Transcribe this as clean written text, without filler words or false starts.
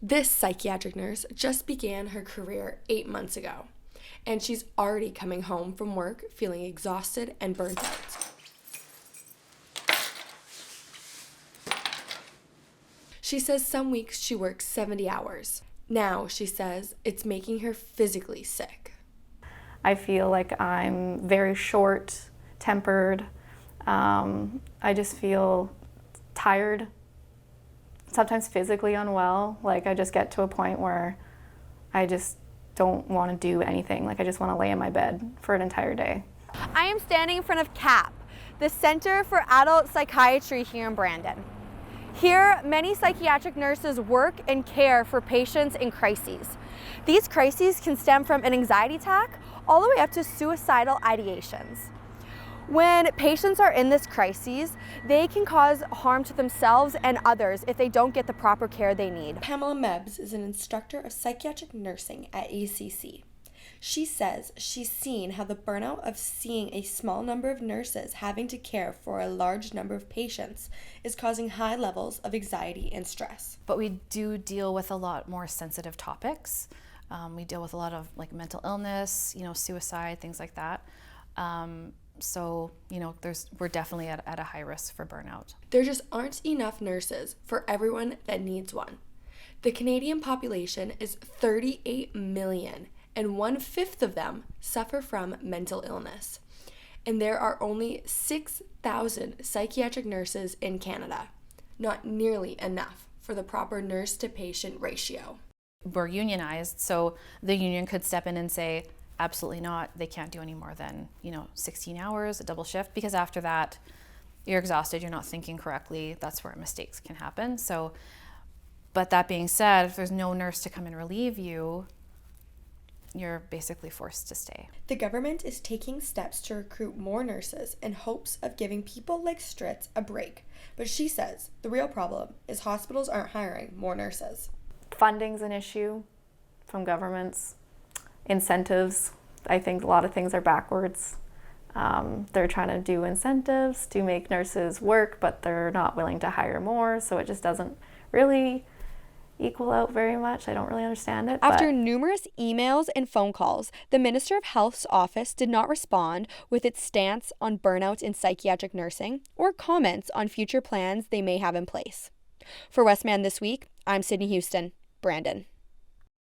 This psychiatric nurse just began her career 8 months ago, and she's already coming home from work feeling exhausted and burnt out. She says some weeks she works 70 hours. Now, she says, it's making her physically sick. I feel like I'm very short-tempered. I just feel tired, sometimes physically unwell. Like I just get to a point where I just don't want to do anything. Like I just want to lay in my bed for an entire day. I am standing in front of CAP, the Center for Adult Psychiatry here in Brandon. Here, many psychiatric nurses work and care for patients in crises. These crises can stem from an anxiety attack all the way up to suicidal ideations. When patients are in this crisis, they can cause harm to themselves and others if they don't get the proper care they need. Pamela Mebbs is an instructor of psychiatric nursing at ACC. She says she's seen how the burnout of seeing a small number of nurses having to care for a large number of patients is causing high levels of anxiety and stress. But we do deal with a lot more sensitive topics. We deal with a lot of like mental illness, suicide, things like that. So, we're definitely at a high risk for burnout. There just aren't enough nurses for everyone that needs one. The Canadian population is 38 million, and 1/5 of them suffer from mental illness. And there are only 6,000 psychiatric nurses in Canada. Not nearly enough for the proper nurse-to-patient ratio. We're unionized, so the union could step in and say, absolutely not, they can't do any more than 16 hours, a double shift, because after that you're exhausted, you're not thinking correctly, that's where mistakes can happen. So, but that being said, if there's no nurse to come and relieve you, you're basically forced to stay. The government is taking steps to recruit more nurses in hopes of giving people like Stritz a break, but she says the real problem is hospitals aren't hiring more nurses. Funding's an issue from governments. Incentives, I think a lot of things are backwards. They're trying to do incentives to make nurses work, but they're not willing to hire more, so it just doesn't really equal out very much. I don't really understand it. After numerous emails and phone calls, the Minister of Health's office did not respond with its stance on burnout in psychiatric nursing or comments on future plans they may have in place. For Westman This Week, I'm Sydney Houston, Brandon.